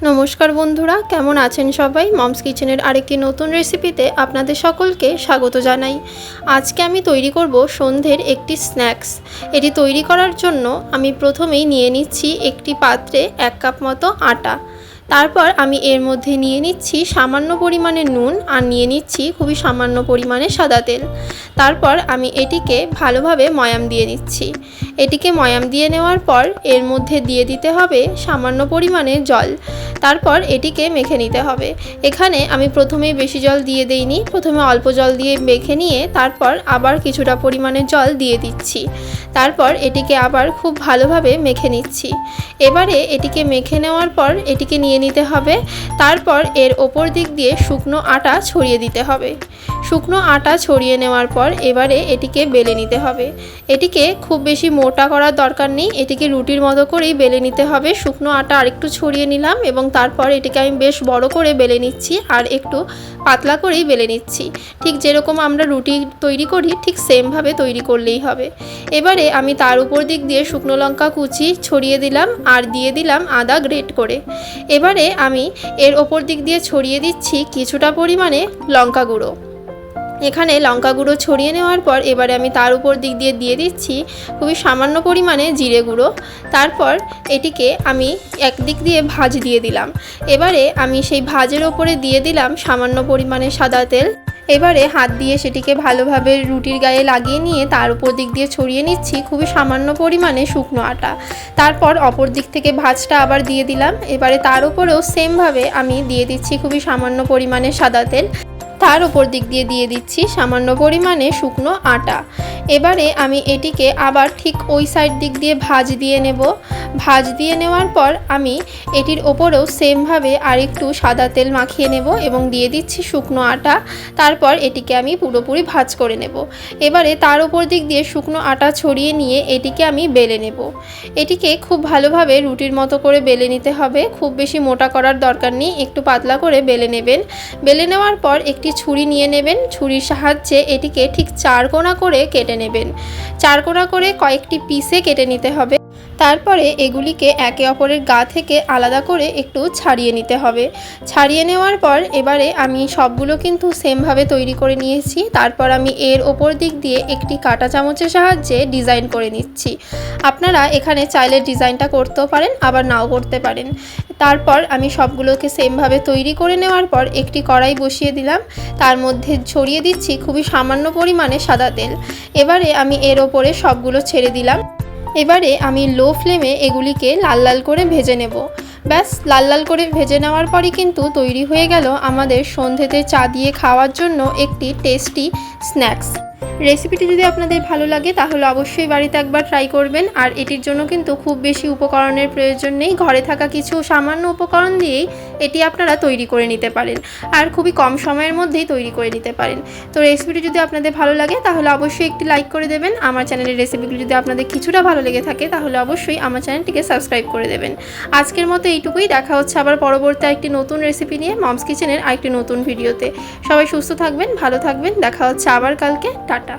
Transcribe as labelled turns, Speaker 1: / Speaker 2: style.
Speaker 1: নমস্কার বন্ধুরা, কেমন আছেন সবাই? মমস কিচেনের আরেকটি নতুন রেসিপিতে আপনাদের সকলকে স্বাগত জানাই। আজকে আমি তৈরি করব সন্ধ্যের একটি স্ন্যাক্স। এটি তৈরি করার জন্য আমি প্রথমেই নিয়ে নিচ্ছি একটি পাত্রে 1 কাপ মতো আটা। তারপর আমি এর মধ্যে নিয়ে নিচ্ছি সামান্য পরিমাণে নুন আর নিয়ে নিচ্ছি খুবই সামান্য পরিমাণে সাদা তেল। তারপর আমি এটিকে ভালোভাবে ময়াম দিয়ে নিচ্ছি। এটিকে ময়াম দিয়ে নেওয়ার পর এর মধ্যে দিয়ে দিতে হবে সামান্য পরিমাণে জল। তারপর এটিকে মেখে নিতে হবে। এখানে আমি প্রথমেই বেশি জল দিয়ে দেইনি, প্রথমে অল্প জল দিয়ে মেখে নিয়ে তারপর আবার কিছুটা পরিমাণে জল দিয়ে দিচ্ছি। তারপর এটিকে আবার খুব ভালোভাবে মেখে নিচ্ছি। এবারে এটিকে মেখে নেওয়ার পর এটিকে নিয়ে নিতে হবে। তারপর এর ওপর দিক দিয়ে শুকনো আটা ছড়িয়ে দিতে হবে। শুকনো আটা ছড়িয়ে নেওয়ার পর এবারে এটিকে বেলে নিতে হবে। এটিকে খুব বেশি মোটা করার দরকার নেই, এটিকে রুটির মতো করেই বেলে নিতে হবে। শুকনো আটা আরেকটু ছড়িয়ে নিলাম এবং তারপর এটিকে আমি বেশ বড় করে বেলে নিচ্ছি আর একটু পাতলা করেই বেলে নিচ্ছি। ঠিক যেরকম আমরা রুটি তৈরি করি ঠিক সেমভাবে তৈরি করলেই হবে। এবারে আমি তার উপর দিক দিয়ে শুকনো লঙ্কা কুচি ছড়িয়ে দিলাম আর দিয়ে দিলাম আদা গ্রেট করে। এবারে আমি এর ওপর দিক দিয়ে ছড়িয়ে দিচ্ছি কিছুটা পরিমাণে লঙ্কা গুঁড়ো। এখানে লঙ্কা গুঁড়ো ছড়িয়ে নেওয়ার পর এবারে আমি তার উপর দিক দিয়ে দিয়ে দিচ্ছি খুবই সামান্য পরিমাণে জিরে গুঁড়ো। তারপর এটিকে আমি একদিক দিয়ে ভাঁজ দিয়ে দিলাম। এবারে আমি সেই ভাঁজের ওপরে দিয়ে দিলাম সামান্য পরিমাণে সাদা তেল। এবারে হাত দিয়ে সেটিকে ভালোভাবে রুটির গায়ে লাগিয়ে নিয়ে তার উপর দিক দিয়ে ছড়িয়ে নিচ্ছি খুবই সামান্য পরিমাণে শুকনো আটা। তারপর অপর দিক থেকে ভাঁজটা আবার দিয়ে দিলাম। এবারে তার উপরেও সেমভাবে আমি দিয়ে দিচ্ছি খুবই সামান্য পরিমাণে সাদা তেল। তার উপর দিক দিয়ে দিয়ে দিচ্ছি সামান্য পরিমাণে শুকনো আটা। এবারে আমি এটিকে আবার ঠিক ওই সাইড দিক দিয়ে ভাঁজ দিয়ে নেব। ভাঁজ দিয়ে নেওয়ার পর আমি এটির ওপরেও সেমভাবে আরেকটু সাদা তেল মাখিয়ে নেব এবং দিয়ে দিচ্ছি শুকনো আটা। তারপর এটিকে আমি পুরোপুরি ভাঁজ করে নেব। এবারে তার উপর দিক দিয়ে শুকনো আটা ছড়িয়ে নিয়ে এটিকে আমি বেলে নেব। এটিকে খুব ভালোভাবে রুটির মতো করে বেলে নিতে হবে, খুব বেশি মোটা করার দরকার নেই, একটু পাতলা করে বেলে নেবেন। বেলে নেওয়ার পর একটি ছুরি নিয়ে নেবেন, ছুরির সাহায্যে এটিকে ঠিক 4 কোণা করে কেটে নেবেন। 4 কোণা করে কয়েকটি পিসে কেটে নিতে হবে। তারপরে এগুলিকে একে অপরের গা থেকে আলাদা করে একটু ছাড়িয়ে নিতে হবে। ছাড়িয়ে নেওয়ার পর এবারে আমি সবগুলো কিন্তু সেমভাবে তৈরি করে নিয়েছি। তারপর আমি এর ওপর দিক দিয়ে একটি কাঁটা চামচের সাহায্যে ডিজাইন করে নিচ্ছি। আপনারা এখানে চাইলে ডিজাইনটা করতেও পারেন, আবার নাও করতে পারেন। তারপর আমি সবগুলোকে সেমভাবে তৈরি করে নেওয়ার পর একটি কড়াই বসিয়ে দিলাম। তার মধ্যে ছড়িয়ে দিচ্ছি খুবই সামান্য পরিমাণে সাদা তেল। এবারে আমি এর ওপরে সবগুলো ছেড়ে দিলাম। এবারে আমি লো ফ্লেমে এগুলিকে লাল লাল করে ভেজে নেব। ব্যাস, লাল লাল করে ভেজে নেওয়ার পরই কিন্তু তৈরি হয়ে গেল আমাদের সন্ধ্যেতে চা দিয়ে খাওয়ার জন্য একটি টেস্টি স্ন্যাক্স। রেসিপিটি যদি আপনাদের ভালো লাগে তাহলে অবশ্যই বাড়িতে একবার ট্রাই করবেন। আর এটির জন্য কিন্তু খুব বেশি উপকরণের প্রয়োজন নেই, ঘরে থাকা কিছু সামান্য উপকরণ দিয়েই এটি আপনারা তৈরি করে নিতে পারেন আর খুবই কম সময়ের মধ্যেই তৈরি করে নিতে পারেন। তো রেসিপিটি যদি আপনাদের ভালো লাগে তাহলে অবশ্যই একটি লাইক করে দেবেন। আমার চ্যানেলের রেসিপিগুলো যদি আপনাদের কিছুটা ভালো লেগে থাকে তাহলে অবশ্যই আমার চ্যানেলটিকে সাবস্ক্রাইব করে দেবেন। আজকের মতো এইটুকুই, দেখা হচ্ছে আবার পরবর্তী একটি নতুন রেসিপি নিয়ে মমস কিচেনের আরেকটি নতুন ভিডিওতে। সবাই সুস্থ থাকবেন, ভালো থাকবেন, দেখা হচ্ছে আবার কালকে। টাটা।